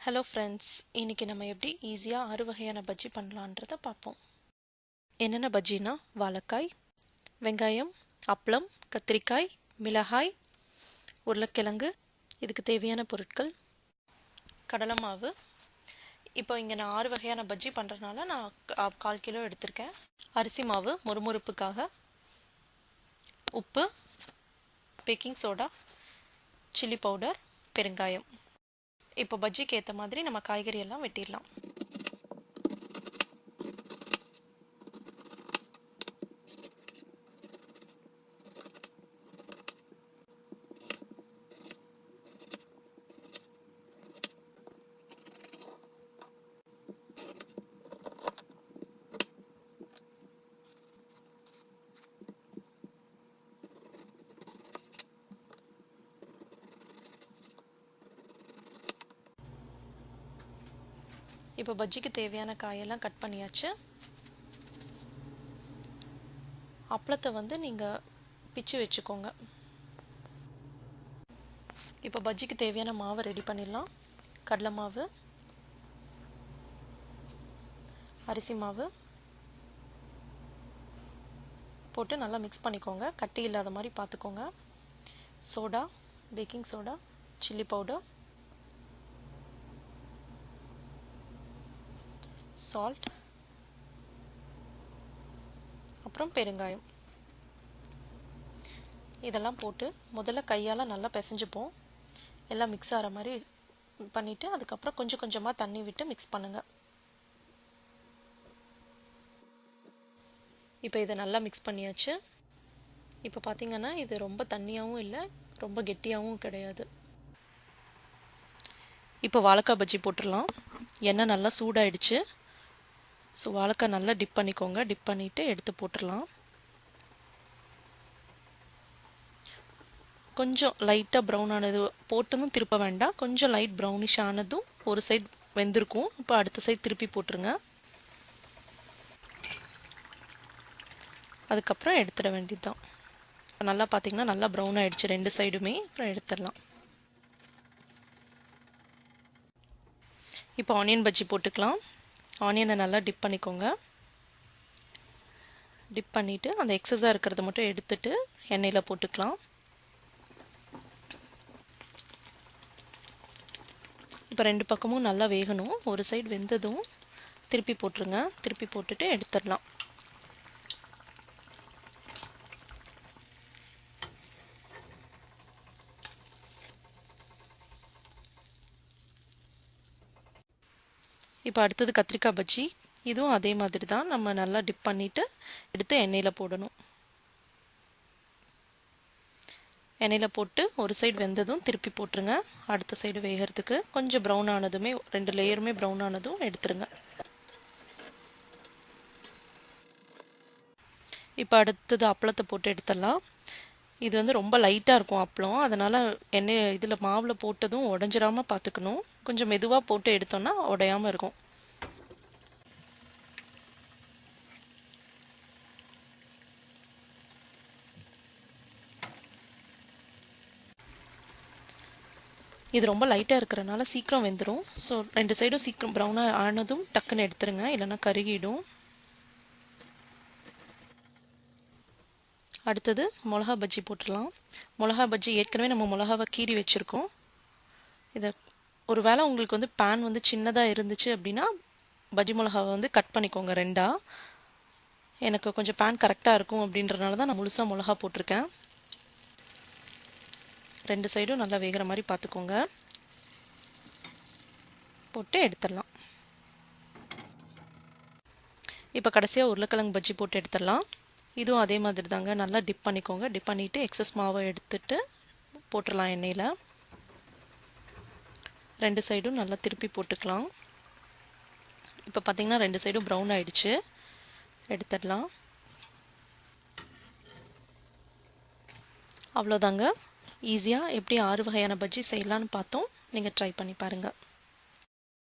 Hello friends, இன்றைக்கி நம்ம எப்படி ஈஸியாக 6 வகையான பஜ்ஜி பண்ணலான்றதை பார்ப்போம். என்னென்ன பஜ்ஜினா வாழைக்காய், வெங்காயம், அப்பளம், கத்திரிக்காய், மிளகாய், உருளைக்கிழங்கு. இதுக்கு தேவையான பொருட்கள்: கடலை மாவு. இப்போ இங்கே நான் 6 வகையான பஜ்ஜி பண்ணுறதுனால நான் 1/4 கிலோ எடுத்திருக்கேன். அரிசி மாவு முறுமுறுப்புக்காக, உப்பு, பேக்கிங் சோடா, சில்லி பவுடர், பெருங்காயம். இப்போ பஜ்ஜிக்கு ஏற்ற மாதிரி நம்ம காய்கறி எல்லாம் வெட்டிடலாம். இப்போ பஜ்ஜிக்கு தேவையான காயெல்லாம் கட் பண்ணியாச்சு. அப்பளத்தை நீங்கள் பிச்சு வச்சுக்கோங்க. இப்போ பஜ்ஜிக்கு தேவையான மாவை ரெடி பண்ணிடலாம். கடலை மாவு, அரிசி மாவு போட்டு நல்லா மிக்ஸ் பண்ணிக்கோங்க. கட்டி இல்லாத மாதிரி பார்த்துக்கோங்க. Soda, baking soda, chilli powder, salt, அப்புறம் பெருங்காயம். இதெல்லாம் போட்டு முதல்ல கையால் நல்லா பிசைஞ்சுப்போம். எல்லாம் மிக்ஸ் ஆகிற மாதிரி பண்ணிவிட்டு அதுக்கப்புறம் கொஞ்சம் கொஞ்சமாக தண்ணி விட்டு மிக்ஸ் பண்ணுங்கள். இப்போ இதை நல்லா மிக்ஸ் பண்ணியாச்சு. இப்போ பார்த்திங்கன்னா இது ரொம்ப தண்ணியாகவும் இல்லை, ரொம்ப கெட்டியாகவும் கிடையாது. இப்போ வாழைக்காய் பஜ்ஜி போட்டுடலாம். எண்ணெய் நல்லா சூடாயிடுச்சு. ஸோ வாழைக்காய் நல்லா டிப் பண்ணிக்கோங்க. டிப் பண்ணிவிட்டு எடுத்து போட்டுடலாம். கொஞ்சம் லைட்டாக ப்ரௌன் ஆனது போட்டதும் திருப்ப வேண்டாம். கொஞ்சம் லைட் ப்ரௌனிஷ் ஆனதும் ஒரு சைட் வெந்திருக்கும். இப்போ அடுத்த சைட் திருப்பி போட்டுருங்க. அதுக்கப்புறம் எடுத்துட வேண்டியது தான். நல்லா பார்த்திங்கன்னா நல்லா ப்ரௌன் ஆகிடுச்சு ரெண்டு சைடுமே. அப்புறம் எடுத்துடலாம். இப்போ ஆனியன் பஜ்ஜி போட்டுக்கலாம். ஆனியனை நல்லா டிப் பண்ணிக்கோங்க. டிப் பண்ணிவிட்டு அந்த எக்ஸஸாக இருக்கிறத மட்டும் எடுத்துட்டு எண்ணெயில் போட்டுக்கலாம். இப்போ ரெண்டு பக்கமும் நல்லா வேகணும். ஒரு சைடு வெந்ததும் திருப்பி போட்டுருங்க. திருப்பி போட்டுட்டு எடுத்துடலாம். இப்போ அடுத்தது கத்திரிக்காய் பஜ்ஜி. இதுவும் அதே மாதிரி தான். நம்ம நல்லா டிப் பண்ணிவிட்டு எடுத்து எண்ணெயில் போடணும். எண்ணெயில் போட்டு ஒரு சைடு வெந்ததும் திருப்பி போட்டுருங்க. அடுத்த சைடு வேகிறதுக்கு கொஞ்சம் ப்ரௌன் ஆனதுமே, ரெண்டு லேயருமே ப்ரௌன் ஆனதும் எடுத்துருங்க. இப்போ அடுத்தது அப்பளத்தை போட்டு எடுத்துடலாம். இது ரொம்ப லைட்டாக இருக்கும் அப்பளம். அதனால் எண்ணெய் இதில் மாவில் போட்டதும் உடஞ்சிராமல் பார்த்துக்கணும். கொஞ்சம் மெதுவாக போட்டு எடுத்தோன்னா உடையாமல் இருக்கும். இது ரொம்ப லைட்டாக இருக்கிறனால சீக்கிரம் வெந்துடும். ஸோ ரெண்டு சைடும் சீக்கிரம் ப்ரௌனாக ஆனதும் டக்குன்னு எடுத்துருங்க, இல்லைன்னா கருகிடும். அடுத்தது மிளகா பஜ்ஜி போட்டுடலாம். மிளகா பஜ்ஜி ஏற்கனவே நம்ம மிளகாவை கீறி வச்சுருக்கோம். இதை ஒரு வேளை உங்களுக்கு பேன் சின்னதாக இருந்துச்சு அப்படின்னா பஜ்ஜி மிளகாவை கட் பண்ணிக்கோங்க ரெண்டாக. எனக்கு கொஞ்சம் பேன் கரெக்டாக இருக்கும் அப்படின்றனால தான் நான் முழுசாக மிளகா போட்டிருக்கேன். ரெண்டு சைடும் நல்லா வேகிற மாதிரி பார்த்துக்கோங்க. போட்டு எடுத்துடலாம். இப்போ கடைசியாக உருளைக்கிழங்கு பஜ்ஜி போட்டு எடுத்துடலாம். இதுவும் அதே மாதிரி தாங்க. நல்லா டிப் பண்ணிக்கோங்க. டிப் பண்ணிவிட்டு எக்ஸஸ் மாவை எடுத்துட்டு போட்டுடலாம் எண்ணெயில். ரெண்டு சைடும் நல்லா திருப்பி போட்டுக்கலாம். இப்போ பார்த்திங்கன்னா ரெண்டு சைடும் ப்ரௌன் ஆகிடுச்சு. எடுத்துடலாம். அவ்வளோதாங்க. ஈஸியாக எப்படி 6 வகையான பஜ்ஜி செய்யலான்னு பார்த்தோம். நீங்கள் ட்ரை பண்ணி பாருங்கள்.